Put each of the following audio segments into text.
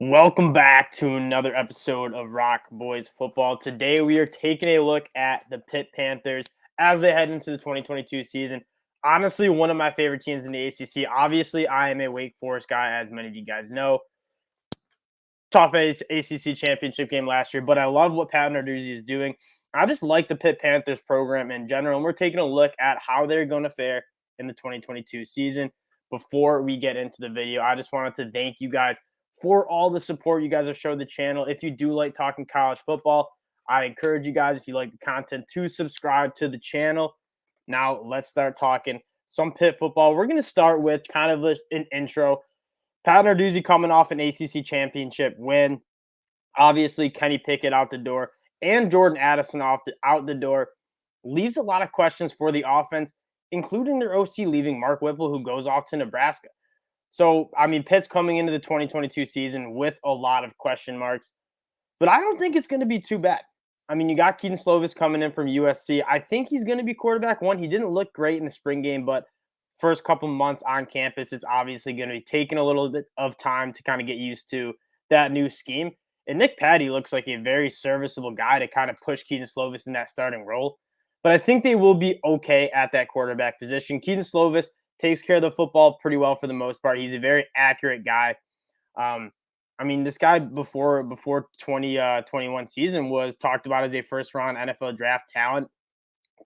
Welcome back to another episode of ROC Boys Football. Today we are taking a look at the Pitt Panthers as they head into the 2022 season. Honestly, one of my favorite teams in the ACC. Obviously, I am a Wake Forest guy, as many of you guys know. Tough ACC championship game last year, but I love what Pat Narduzzi is doing. I just like the Pitt Panthers program in general, and we're taking a look at how they're going to fare in the 2022 season. Before we get into the video, I just wanted to thank you guys for all the support you guys have showed the channel. If you do like talking college football, I encourage you guys, if you like the content, to subscribe to the channel. Now, let's start talking some Pitt football. We're going to start with kind of an intro. Pat Narduzzi coming off an ACC championship win. Obviously, Kenny Pickett out the door and Jordan Addison out the door leaves a lot of questions for the offense, including their OC leaving Mark Whipple, who goes off to Nebraska. So, Pitt's coming into the 2022 season with a lot of question marks, but I don't think it's going to be too bad. You got Keaton Slovis coming in from USC. I think he's going to be quarterback one. He didn't look great in the spring game, but first couple months on campus, it's obviously going to be taking a little bit of time to kind of get used to that new scheme. And Nick Patty looks like a very serviceable guy to kind of push Keaton Slovis in that starting role. But I think they will be okay at that quarterback position. Keaton Slovis takes care of the football pretty well for the most part. He's a very accurate guy. This guy before 2021 season was talked about as a first round NFL draft talent.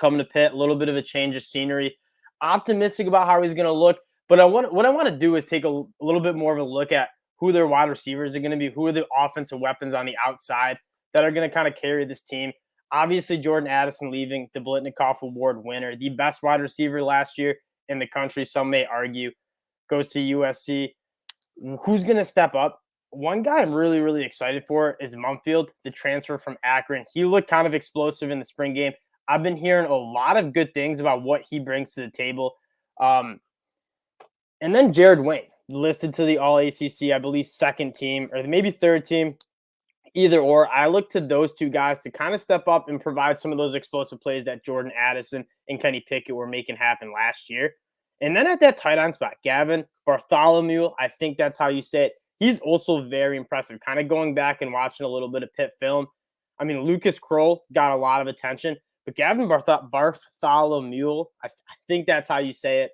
Coming to Pitt, a little bit of a change of scenery. Optimistic about how he's going to look, but what I want to do is take a little bit more of a look at who their wide receivers are going to be, who are the offensive weapons on the outside that are going to kind of carry this team. Obviously, Jordan Addison leaving, the Blitnikoff Award winner, the best wide receiver last year in the country, some may argue, goes to USC. Who's going to step up? One guy I'm really, really excited for is Mumfield, the transfer from Akron. He looked kind of explosive in the spring game. I've been hearing a lot of good things about what he brings to the table. And then Jared Wayne, listed to the All-ACC, I believe, second team or maybe third team, either or. I look to those two guys to kind of step up and provide some of those explosive plays that Jordan Addison and Kenny Pickett were making happen last year. And then at that tight end spot, Gavin Bartholomew, I think that's how you say it. He's also very impressive. Kind of going back and watching a little bit of Pitt film. Lucas Kroll got a lot of attention, but Gavin Bartholomew, I think that's how you say it.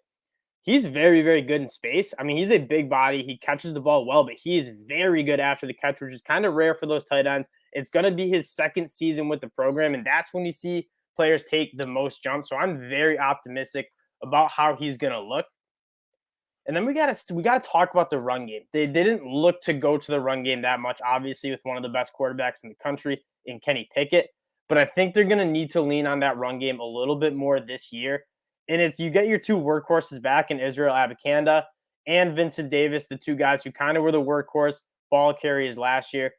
He's very, very good in space. He's a big body. He catches the ball well, but he is very good after the catch, which is kind of rare for those tight ends. It's going to be his second season with the program, and that's when you see players take the most jumps. So I'm very optimistic about how he's going to look. And then we got to talk about the run game. They didn't look to go to the run game that much, obviously, with one of the best quarterbacks in the country in Kenny Pickett. But I think they're going to need to lean on that run game a little bit more this year. And it's you get your two workhorses back in Israel Abikanda and Vincent Davis, the two guys who kind of were the workhorse ball carriers last year.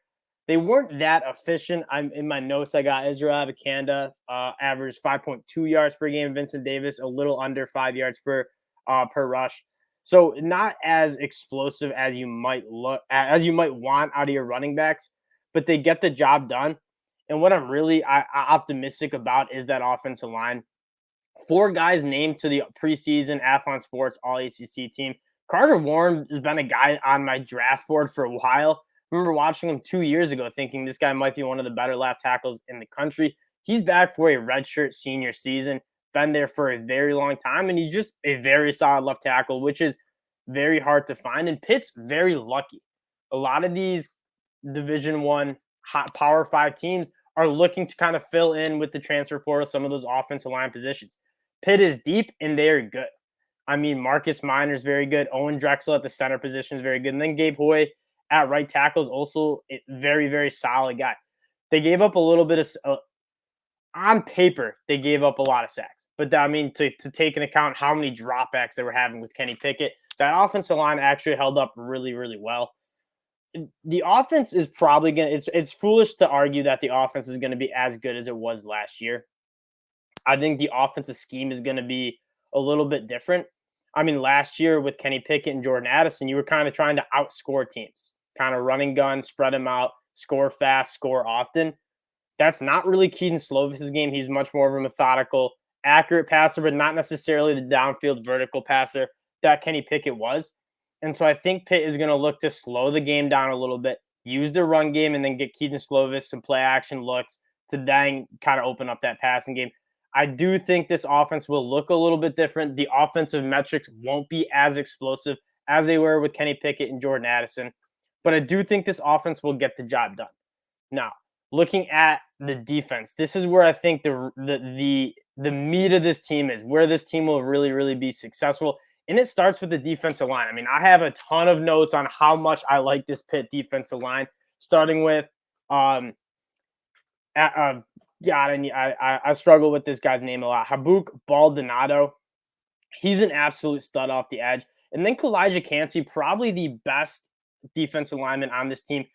They weren't that efficient. I'm in my notes. I got Israel Abikanda averaged 5.2 yards per game. Vincent Davis a little under 5 yards per rush. So not as explosive as you might want out of your running backs, but they get the job done. And what I'm really optimistic about is that offensive line. 4 guys named to the preseason Athlon Sports All-ACC team. Carter Warren has been a guy on my draft board for a while. I remember watching him 2 years ago thinking this guy might be one of the better left tackles in the country. He's back for a redshirt senior season, been there for a very long time, and he's just a very solid left tackle, which is very hard to find. And Pitt's very lucky. A lot of these Division I hot Power 5 teams are looking to kind of fill in with the transfer portal some of those offensive line positions. Pitt is deep, and they are good. Marcus Minor is very good. Owen Drexel at the center position is very good. And then Gabe Hoy at right tackle is also a very, very solid guy. They gave up a little bit of on paper, they gave up a lot of sacks. But, to take into account how many dropbacks they were having with Kenny Pickett, that offensive line actually held up really, really well. The offense is probably going to – it's foolish to argue that the offense is going to be as good as it was last year. I think the offensive scheme is going to be a little bit different. Last year with Kenny Pickett and Jordan Addison, you were kind of trying to outscore teams, kind of running gun, spread them out, score fast, score often. That's not really Keaton Slovis's game. He's much more of a methodical, accurate passer, but not necessarily the downfield vertical passer that Kenny Pickett was. And so I think Pitt is going to look to slow the game down a little bit, use the run game, and then get Keaton Slovis some play action looks to then kind of open up that passing game. I do think this offense will look a little bit different. The offensive metrics won't be as explosive as they were with Kenny Pickett and Jordan Addison, but I do think this offense will get the job done. Now, looking at the defense, this is where I think the meat of this team is, where this team will really, really be successful. And it starts with the defensive line. I mean, I have a ton of notes on how much I like this Pitt defensive line, starting with God, I struggle with this guy's name a lot. Habuk Baldonado. He's an absolute stud off the edge. And then Kalijah Cansey, probably the best defensive lineman on this team.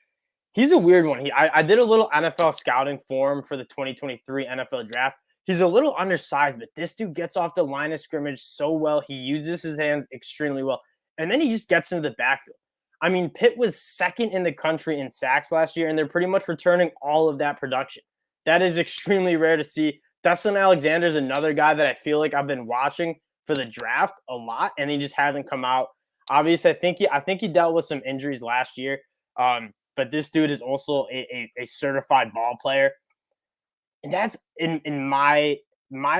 He's a weird one. I did a little NFL scouting for him for the 2023 NFL draft. He's a little undersized, but this dude gets off the line of scrimmage so well. He uses his hands extremely well. And then he just gets into the backfield. I mean, Pitt was second in the country in sacks last year, and they're pretty much returning all of that production. That is extremely rare to see. Destin Alexander is another guy that I feel like I've been watching for the draft a lot, and he just hasn't come out. Obviously, I think he dealt with some injuries last year, but this dude is also a certified ball player. And that's in my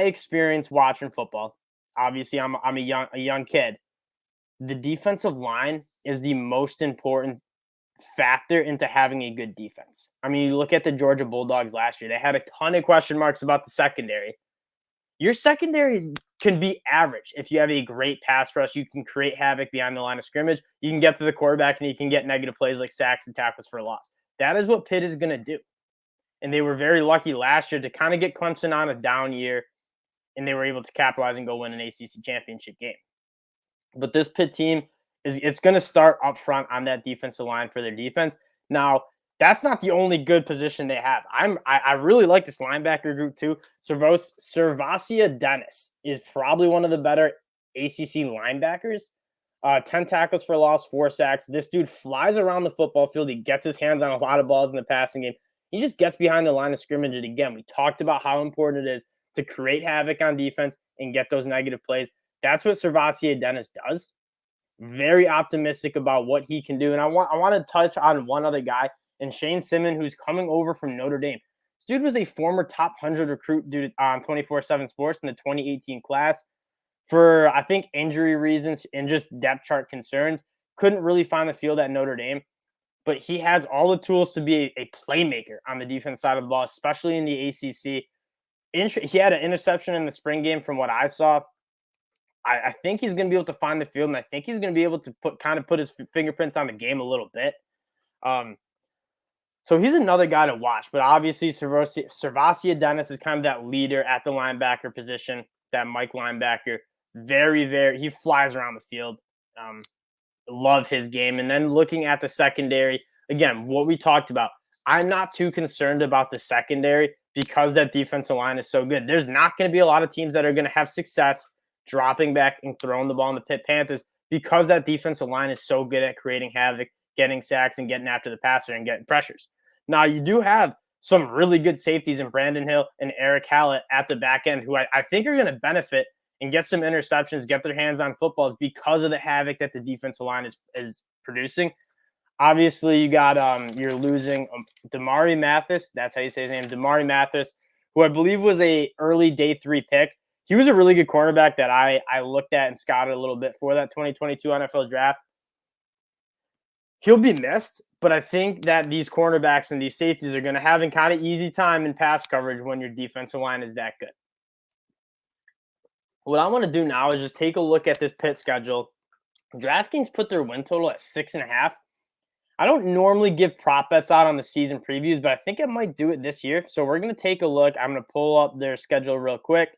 experience watching football. Obviously, I'm a young kid. The defensive line is the most important factor into having a good defense. I mean, you look at the Georgia Bulldogs last year. They had a ton of question marks about the secondary. Your secondary can be average if you have a great pass rush. You can create havoc behind the line of scrimmage. You can get to the quarterback, and you can get negative plays like sacks and tackles for a loss. That is what Pitt is going to do. And they were very lucky last year to kind of get Clemson on a down year, and they were able to capitalize and go win an ACC championship game. But this Pitt team, it's going to start up front on that defensive line for their defense. Now, that's not the only good position they have. I really like this linebacker group too. Servasia Dennis is probably one of the better ACC linebackers. 10 tackles for loss, 4 sacks. This dude flies around the football field. He gets his hands on a lot of balls in the passing game. He just gets behind the line of scrimmage. And again, we talked about how important it is to create havoc on defense and get those negative plays. That's what Servasia Dennis does. Very optimistic about what he can do. And I want to touch on one other guy, and Shane Simmons, who's coming over from Notre Dame. This dude was a former top 100 recruit due to 24/7 Sports in the 2018 class. For, I think, injury reasons and just depth chart concerns, couldn't really find the field at Notre Dame. But he has all the tools to be a playmaker on the defense side of the ball, especially in the ACC. He had an interception in the spring game from what I saw. I think he's going to be able to find the field, and I think he's going to be able to put his fingerprints on the game a little bit. So he's another guy to watch. But obviously, Servasia Dennis is kind of that leader at the linebacker position, that Mike linebacker. Very, very – he flies around the field. Love his game. And then looking at the secondary, again, what we talked about, I'm not too concerned about the secondary because that defensive line is so good. There's not going to be a lot of teams that are going to have success dropping back and throwing the ball in the Pitt Panthers because that defensive line is so good at creating havoc, getting sacks, and getting after the passer and getting pressures. Now, you do have some really good safeties in Brandon Hill and Eric Hallett at the back end who I think are going to benefit and get some interceptions, get their hands on footballs because of the havoc that the defensive line is producing. Obviously, you got you're losing Damari Mathis. That's how you say his name, Damari Mathis, who I believe was a early day 3 pick. He was a really good cornerback that I looked at and scouted a little bit for that 2022 NFL draft. He'll be missed, but I think that these cornerbacks and these safeties are going to have a kind of easy time in pass coverage when your defensive line is that good. What I want to do now is just take a look at this Pitt schedule. DraftKings put their win total at 6.5. I don't normally give prop bets out on the season previews, but I think I might do it this year. So we're going to take a look. I'm going to pull up their schedule real quick.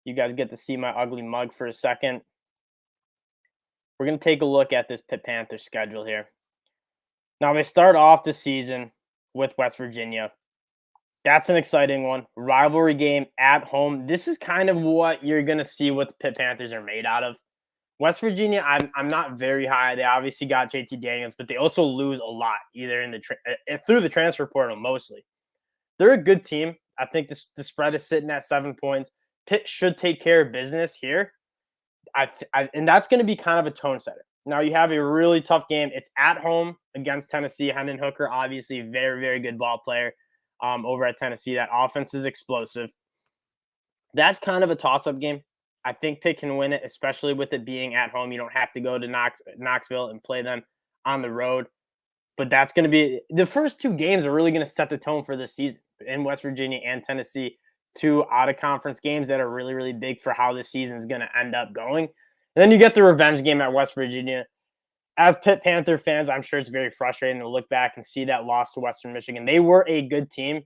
You guys get to see my ugly mug for a second. We're going to take a look at this Pitt Panthers schedule here. Now, they start off the season with West Virginia. That's an exciting one. Rivalry game at home. This is kind of what you're going to see what the Pitt Panthers are made out of. West Virginia, I'm not very high. They obviously got JT Daniels, but they also lose a lot, either in through the transfer portal mostly. They're a good team. I think the spread is sitting at 7 points. Pitt should take care of business here. And that's going to be kind of a tone setter. Now you have a really tough game. It's at home against Tennessee. Hendon Hooker, obviously, very, very good ball player over at Tennessee. That offense is explosive. That's kind of a toss-up game. I think Pitt can win it, especially with it being at home. You don't have to go to Knoxville and play them on the road. But that's going to be the first two games are really going to set the tone for this season in West Virginia and Tennessee. Two out-of-conference games that are really, really big for how this season is going to end up going. And then you get the revenge game at West Virginia. As Pitt Panther fans, I'm sure it's very frustrating to look back and see that loss to Western Michigan. They were a good team,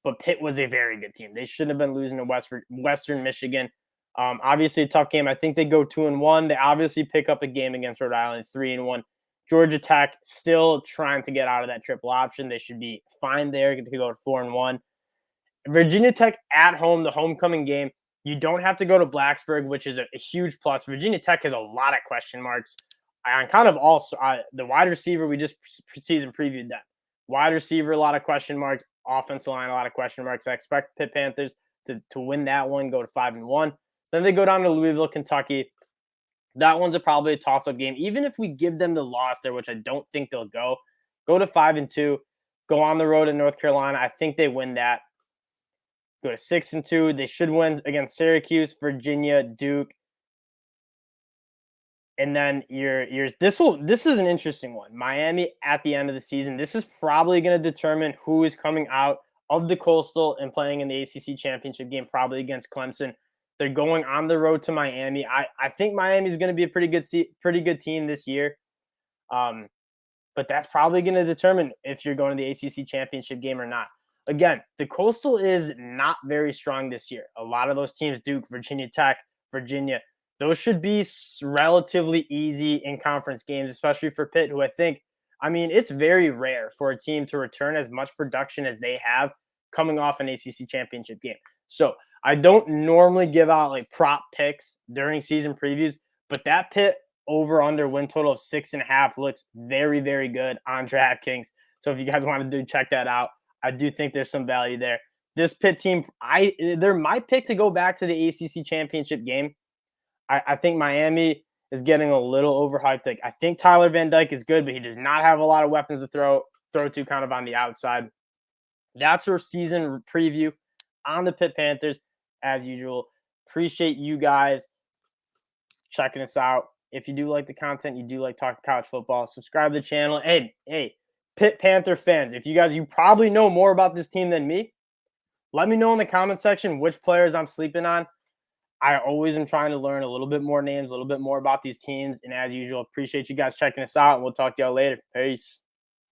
but Pitt was a very good team. They shouldn't have been losing to Western Michigan. Obviously, a tough game. I think they go 2-1. They obviously pick up a game against Rhode Island, 3-1. Georgia Tech still trying to get out of that triple option. They should be fine there to go to 4-1. Virginia Tech at home, the homecoming game. You don't have to go to Blacksburg, which is a huge plus. Virginia Tech has a lot of question marks. On kind of also the wide receiver, we just season previewed that. Wide receiver, a lot of question marks. Offensive line, a lot of question marks. I expect Pitt Panthers to win that one, go to 5-1. Then they go down to Louisville, Kentucky. That one's probably a toss-up game. Even if we give them the loss there, which I don't think they'll go to 5-2, go on the road in North Carolina. I think they win that. Go to 6-2. They should win against Syracuse, Virginia, Duke. And then this is an interesting one. Miami at the end of the season. This is probably going to determine who is coming out of the Coastal and playing in the ACC championship game, probably against Clemson. They're going on the road to Miami. I think Miami is going to be a pretty good team this year. But that's probably going to determine if you're going to the ACC championship game or not. Again, the Coastal is not very strong this year. A lot of those teams, Duke, Virginia Tech, Virginia, those should be relatively easy in conference games, especially for Pitt, who it's very rare for a team to return as much production as they have coming off an ACC championship game. So I don't normally give out like prop picks during season previews, but that Pitt over-under win total of 6.5 looks very, very good on DraftKings. So if you guys want to check that out, I do think there's some value there. This Pitt team, they're my pick to go back to the ACC championship game. I think Miami is getting a little overhyped. Like, I think Tyler Van Dyke is good, but he does not have a lot of weapons to throw to kind of on the outside. That's our season preview on the Pitt Panthers, as usual. Appreciate you guys checking us out. If you do like the content, you do like talking college football, subscribe to the channel. Hey, Pitt Panther fans, if you probably know more about this team than me, let me know in the comment section which players I'm sleeping on. I always am trying to learn a little bit more names, a little bit more about these teams. And as usual, appreciate you guys checking us out. And we'll talk to y'all later. Peace.